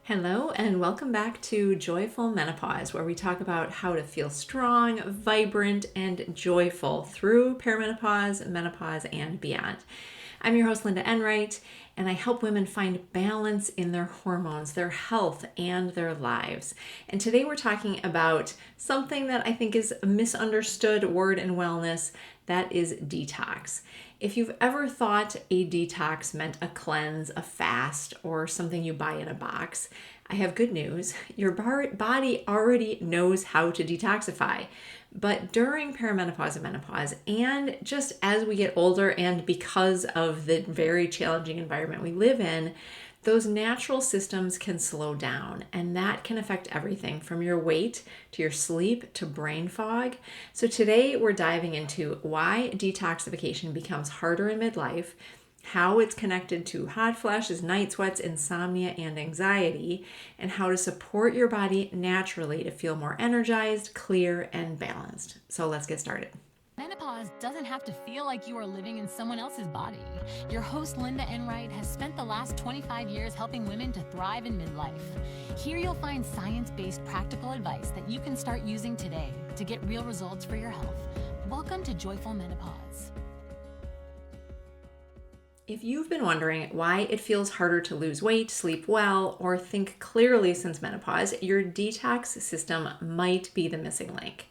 Hello, and welcome back to Joyful Menopause, where we talk about how to feel strong, vibrant, and joyful through perimenopause, menopause, and beyond. I'm your host, Lynda Enright, and I help women find balance in their hormones, their health, and their lives. And today we're talking about something that I think is a misunderstood word in wellness, that is detox. If you've ever thought a detox meant a cleanse, a fast, or something you buy in a box, I have good news. Your body already knows how to detoxify. But during perimenopause and menopause, and just as we get older and because of the very challenging environment we live in, those natural systems can slow down, and that can affect everything from your weight to your sleep to brain fog. So today we're diving into why detoxification becomes harder in midlife, how it's connected to hot flashes, night sweats, insomnia, and anxiety, and how to support your body naturally to feel more energized, clear, and balanced. So let's get started. Menopause doesn't have to feel like you are living in someone else's body. Your host, Lynda Enright, has spent the last 25 years helping women to thrive in midlife. Here you'll find science-based practical advice that you can start using today to get real results for your health. Welcome to Joyful Menopause. If you've been wondering why it feels harder to lose weight, sleep well, or think clearly since menopause, your detox system might be the missing link.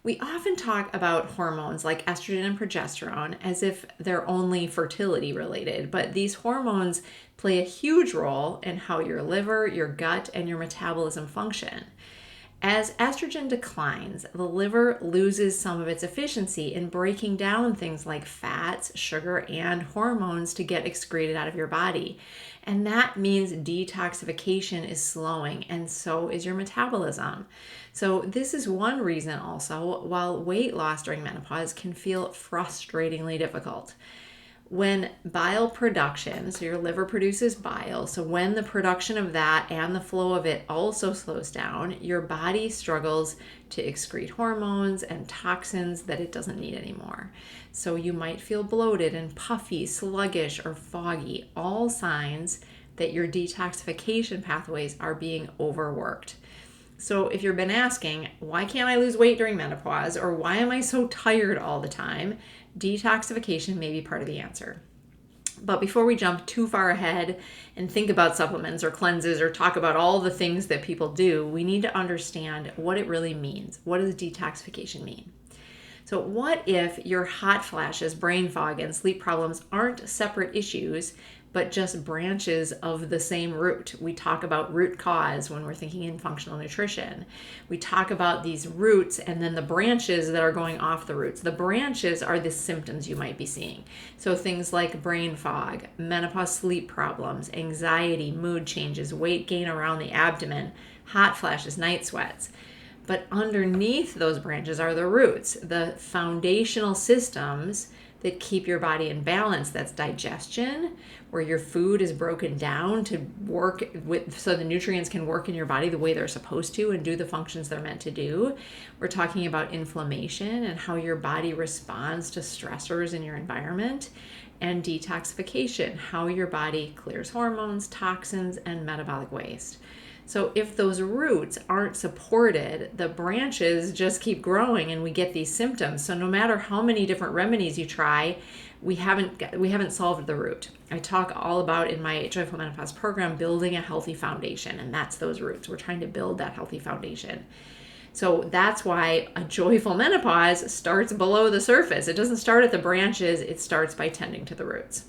We often talk about hormones like estrogen and progesterone as if they're only fertility related, but these hormones play a huge role in how your liver, your gut, and your metabolism function. As estrogen declines, the liver loses some of its efficiency in breaking down things like fats, sugar, and hormones to get excreted out of your body. And that means detoxification is slowing, and so is your metabolism. So this is one reason also while weight loss during menopause can feel frustratingly difficult. When bile production, so your liver produces bile, so when the production of that and the flow of it also slows down, your body struggles to excrete hormones and toxins that it doesn't need anymore. So you might feel bloated and puffy, sluggish, or foggy, all signs that your detoxification pathways are being overworked. So if you've been asking, why can't I lose weight during menopause, or why am I so tired all the time, detoxification may be part of the answer. But before we jump too far ahead and think about supplements or cleanses or talk about all the things that people do, we need to understand what it really means. What does detoxification mean? So what if your hot flashes, brain fog, and sleep problems aren't separate issues, but just branches of the same root? We talk about root cause when we're thinking in functional nutrition. We talk about these roots and then the branches that are going off the roots. The branches are the symptoms you might be seeing. So things like brain fog, menopause sleep problems, anxiety, mood changes, weight gain around the abdomen, hot flashes, night sweats. But underneath those branches are the roots, the foundational systems that keep your body in balance. That's digestion, where your food is broken down to work with, so the nutrients can work in your body the way they're supposed to and do the functions they're meant to do. We're talking about inflammation and how your body responds to stressors in your environment. And detoxification, how your body clears hormones, toxins, and metabolic waste. So if those roots aren't supported, the branches just keep growing and we get these symptoms. So no matter how many different remedies you try, we haven't solved the root. I talk all about in my Joyful Menopause program building a healthy foundation, and that's those roots. We're trying to build that healthy foundation. So that's why a joyful menopause starts below the surface. It doesn't start at the branches, it starts by tending to the roots.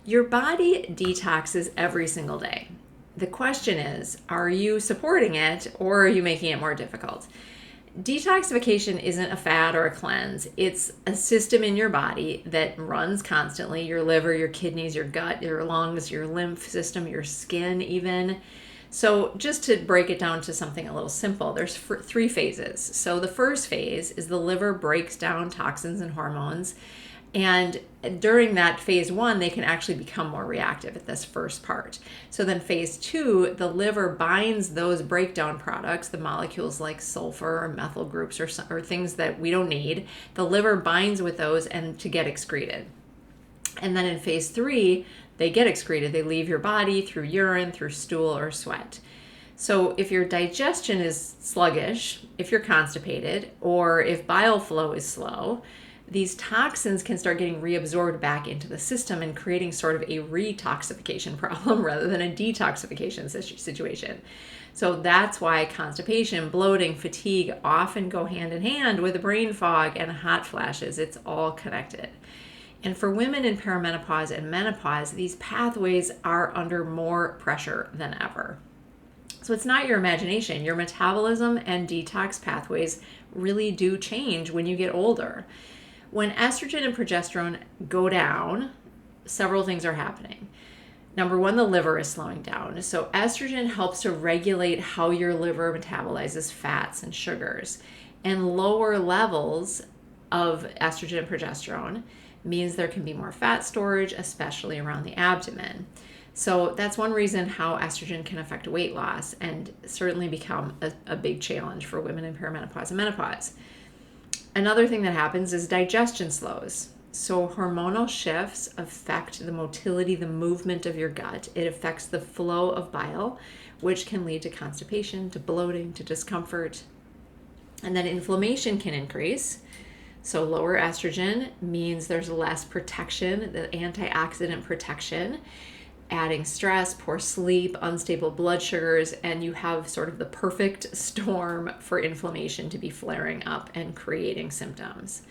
Your body detoxes every single day. The question is, are you supporting it or are you making it more difficult? Detoxification isn't a fad or a cleanse. It's a system in your body that runs constantly. Your liver, your kidneys, your gut, your lungs, your lymph system, your skin even. So just to break it down to something a little simple, there's three phases. So the first phase is the liver breaks down toxins and hormones. And during that phase one, they can actually become more reactive at this first part. So then phase two, the liver binds those breakdown products, the molecules like sulfur or methyl groups or things that we don't need. The liver binds with those and to get excreted. And then in phase three, they get excreted. They leave your body through urine, through stool, or sweat. So if your digestion is sluggish, if you're constipated, or if bile flow is slow, these toxins can start getting reabsorbed back into the system and creating sort of a retoxification problem rather than a detoxification situation. So that's why constipation, bloating, fatigue often go hand in hand with brain fog and hot flashes. It's all connected. And for women in perimenopause and menopause, these pathways are under more pressure than ever. So it's not your imagination. Your metabolism and detox pathways really do change when you get older. When estrogen and progesterone go down, several things are happening. Number one, the liver is slowing down. So estrogen helps to regulate how your liver metabolizes fats and sugars. And lower levels of estrogen and progesterone means there can be more fat storage, especially around the abdomen. So that's one reason how estrogen can affect weight loss and certainly become a big challenge for women in perimenopause and menopause. Another thing that happens is digestion slows. So hormonal shifts affect the motility, the movement of your gut. It affects the flow of bile, which can lead to constipation, to bloating, to discomfort. And then inflammation can increase. So lower estrogen means there's less protection, the antioxidant protection, adding stress, poor sleep, unstable blood sugars, and you have sort of the perfect storm for inflammation to be flaring up and creating symptoms.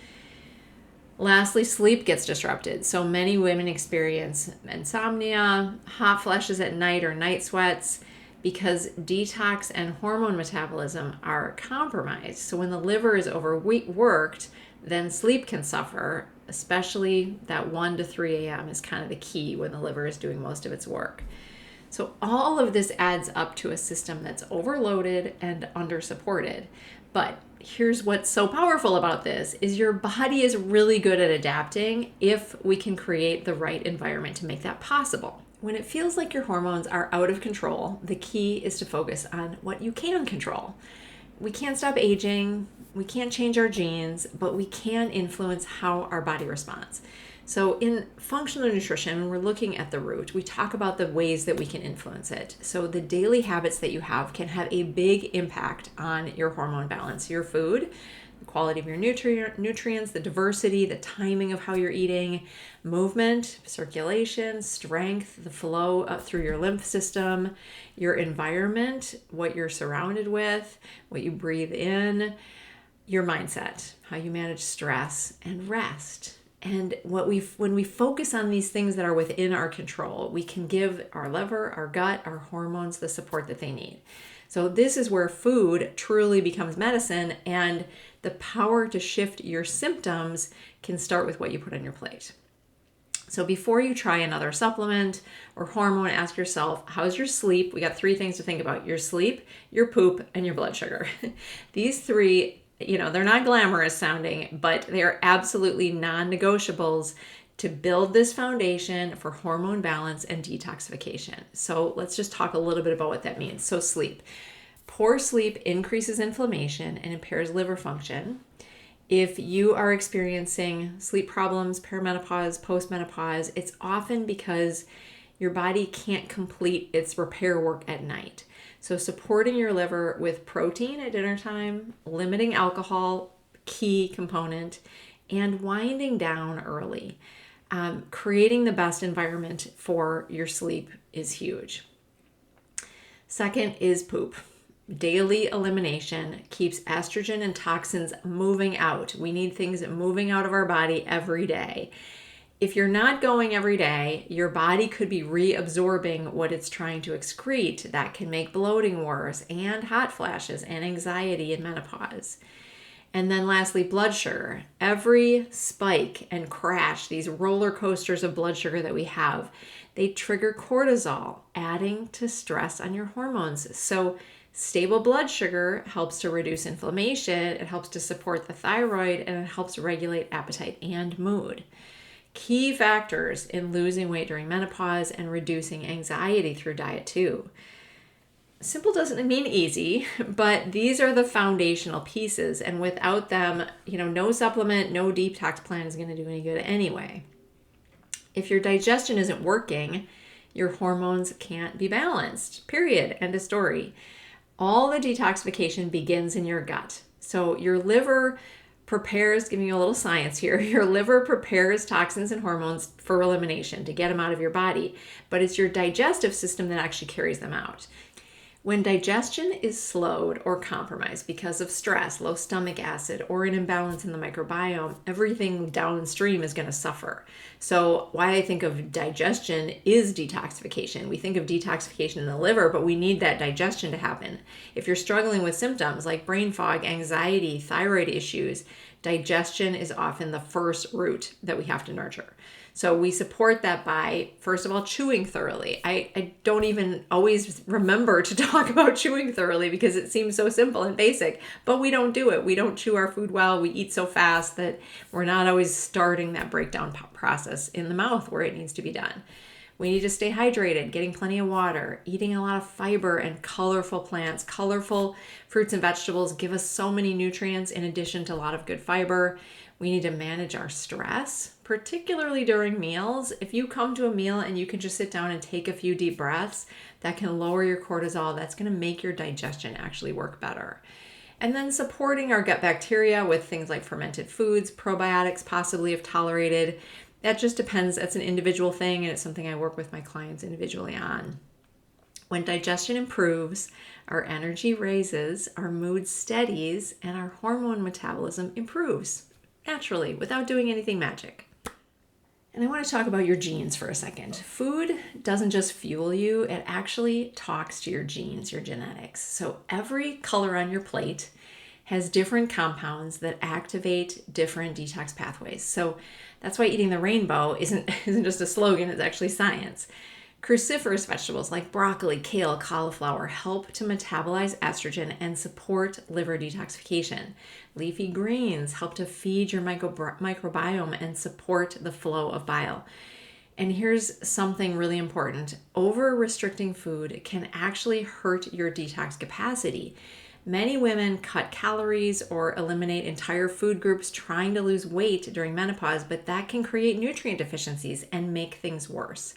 Lastly, sleep gets disrupted. So many women experience insomnia, hot flashes at night or night sweats because detox and hormone metabolism are compromised. So when the liver is overworked, then sleep can suffer, especially that 1 to 3 a.m. is kind of the key when the liver is doing most of its work. So all of this adds up to a system that's overloaded and under-supported. But here's what's so powerful about this is your body is really good at adapting if we can create the right environment to make that possible. When it feels like your hormones are out of control, the key is to focus on what you can control. We can't stop aging, we can't change our genes, but we can influence how our body responds. So in functional nutrition, when we're looking at the root, we talk about the ways that we can influence it. So the daily habits that you have can have a big impact on your hormone balance, your food, the quality of your nutrients, the diversity, the timing of how you're eating, movement, circulation, strength, the flow through your lymph system, your environment, what you're surrounded with, what you breathe in, your mindset, how you manage stress and rest. And when we focus on these things that are within our control, we can give our liver, our gut, our hormones the support that they need. So this is where food truly becomes medicine, and the power to shift your symptoms can start with what you put on your plate. So before you try another supplement or hormone, ask yourself, how's your sleep? We got 3 things to think about: your sleep, your poop, and your blood sugar. These 3, they're not glamorous sounding, but they're absolutely non-negotiables to build this foundation for hormone balance and detoxification. So let's just talk a little bit about what that means. So sleep. Poor sleep increases inflammation and impairs liver function. If you are experiencing sleep problems, perimenopause, postmenopause, it's often because your body can't complete its repair work at night. So supporting your liver with protein at dinner time, limiting alcohol, key component, and winding down early. Creating the best environment for your sleep is huge. Second is poop. Daily elimination keeps estrogen and toxins moving out. We need things moving out of our body every day. If you're not going every day, your body could be reabsorbing what it's trying to excrete. That can make bloating worse, and hot flashes and anxiety in menopause. And then lastly, blood sugar. Every spike and crash, these roller coasters of blood sugar that we have, they trigger cortisol, adding to stress on your hormones. So stable blood sugar helps to reduce inflammation, it helps to support the thyroid, and it helps regulate appetite and mood. Key factors in losing weight during menopause and reducing anxiety through diet too. Simple doesn't mean easy, but these are the foundational pieces, and without them, no supplement, no detox plan is going to do any good anyway. If your digestion isn't working, your hormones can't be balanced, period, end of story. All the detoxification begins in your gut. So your liver prepares, giving you a little science here, your liver prepares toxins and hormones for elimination to get them out of your body, but it's your digestive system that actually carries them out. When digestion is slowed or compromised because of stress, low stomach acid, or an imbalance in the microbiome, everything downstream is going to suffer. So why I think of digestion is detoxification. We think of detoxification in the liver, but we need that digestion to happen. If you're struggling with symptoms like brain fog, anxiety, thyroid issues, digestion is often the first root that we have to nurture. So we support that by, first of all, chewing thoroughly. I don't even always remember to talk about chewing thoroughly because it seems so simple and basic, but we don't do it. We don't chew our food well. We eat so fast that we're not always starting that breakdown process in the mouth where it needs to be done. We need to stay hydrated, getting plenty of water, eating a lot of fiber and colorful plants. Colorful fruits and vegetables give us so many nutrients in addition to a lot of good fiber. We need to manage our stress, particularly during meals. If you come to a meal and you can just sit down and take a few deep breaths, that can lower your cortisol. That's going to make your digestion actually work better. And then supporting our gut bacteria with things like fermented foods, probiotics, possibly if tolerated. That just depends. That's an individual thing, and it's something I work with my clients individually on. When digestion improves, our energy raises, our mood steadies, and our hormone metabolism improves naturally without doing anything magic. And I want to talk about your genes for a second. Food doesn't just fuel you, it actually talks to your genes, your genetics. So every color on your plate has different compounds that activate different detox pathways. So that's why eating the rainbow isn't just a slogan, it's actually science. Cruciferous vegetables like broccoli, kale, cauliflower help to metabolize estrogen and support liver detoxification. Leafy greens help to feed your microbiome and support the flow of bile. And here's something really important. Over-restricting food can actually hurt your detox capacity. Many women cut calories or eliminate entire food groups trying to lose weight during menopause, but that can create nutrient deficiencies and make things worse.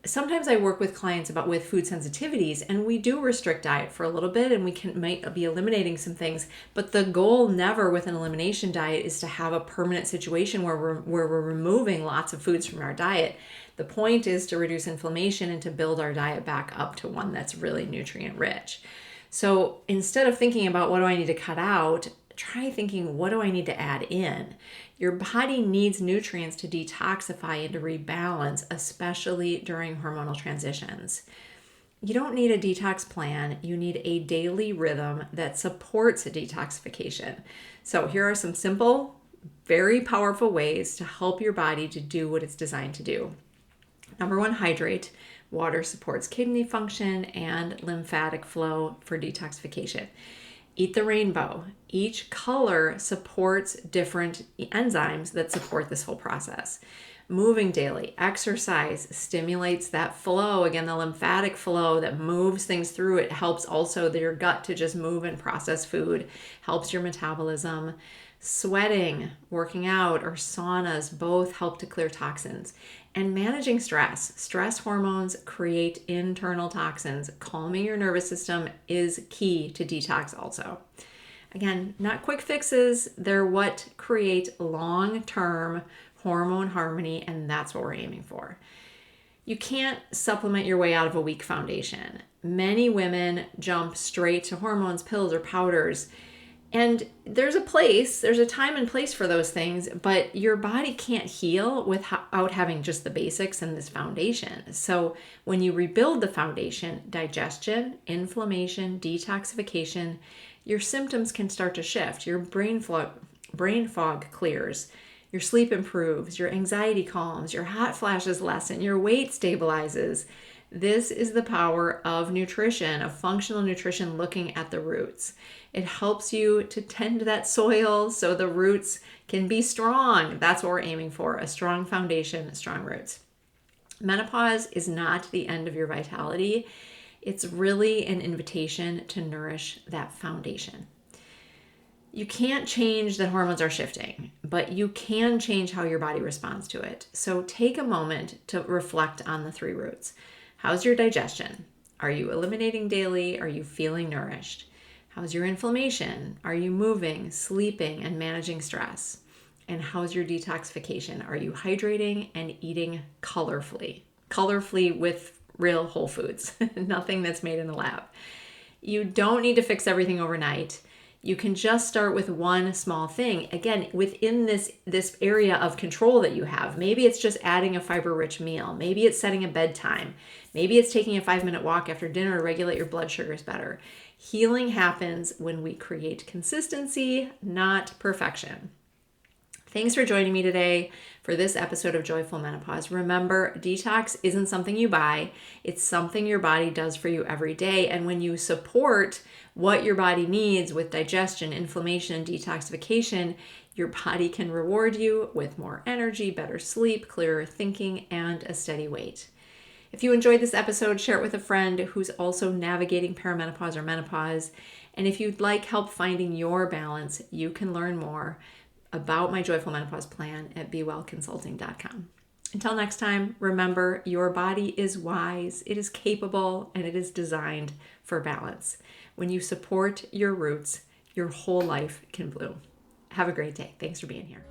Sometimes I work with clients with food sensitivities, and we do restrict diet for a little bit, and we might be eliminating some things, but the goal never with an elimination diet is to have a permanent situation where we're removing lots of foods from our diet. The point is to reduce inflammation and to build our diet back up to one that's really nutrient rich. So instead of thinking about what do I need to cut out, try thinking, what do I need to add in? Your body needs nutrients to detoxify and to rebalance, especially during hormonal transitions. You don't need a detox plan. You need a daily rhythm that supports a detoxification. So here are some simple, very powerful ways to help your body to do what it's designed to do. Number one, hydrate. Water supports kidney function and lymphatic flow for detoxification. Eat the rainbow. Each color supports different enzymes that support this whole process. Moving daily. Exercise stimulates that flow. Again, the lymphatic flow that moves things through. It helps also your gut to just move and process food. Helps your metabolism. Sweating, working out, or saunas both help to clear toxins. And managing stress. Stress hormones create internal toxins. Calming your nervous system is key to detox also. Again, not quick fixes. They're what create long-term hormone harmony, and that's what we're aiming for. You can't supplement your way out of a weak foundation. Many women jump straight to hormones, pills, or powders. And there's a time and place for those things, but your body can't heal without having just the basics and this foundation. So when you rebuild the foundation, digestion, inflammation, detoxification, your symptoms can start to shift. Your brain fog clears, your sleep improves, your anxiety calms, your hot flashes lessen, your weight stabilizes. This is the power of nutrition, of functional nutrition, looking at the roots. It helps you to tend that soil so the roots can be strong. That's what we're aiming for, a strong foundation, strong roots. Menopause is not the end of your vitality. It's really an invitation to nourish that foundation. You can't change that hormones are shifting, but you can change how your body responds to it. So take a moment to reflect on the three roots. How's your digestion? Are you eliminating daily? Are you feeling nourished? How's your inflammation? Are you moving, sleeping, and managing stress? And how's your detoxification? Are you hydrating and eating colorfully? Colorfully with real whole foods, nothing that's made in the lab. You don't need to fix everything overnight. You can just start with one small thing. Again, within this area of control that you have. Maybe it's just adding a fiber-rich meal. Maybe it's setting a bedtime. Maybe it's taking a 5-minute walk after dinner to regulate your blood sugars better. Healing happens when we create consistency, not perfection. Thanks for joining me today for this episode of Joyful Menopause. Remember, detox isn't something you buy. It's something your body does for you every day. And when you support what your body needs with digestion, inflammation, and detoxification, your body can reward you with more energy, better sleep, clearer thinking, and a steady weight. If you enjoyed this episode, share it with a friend who's also navigating perimenopause or menopause. And if you'd like help finding your balance, you can learn more about my Joyful Menopause plan at bewellconsulting.com. Until next time, remember, your body is wise, it is capable, and it is designed for balance. When you support your roots, your whole life can bloom. Have a great day. Thanks for being here.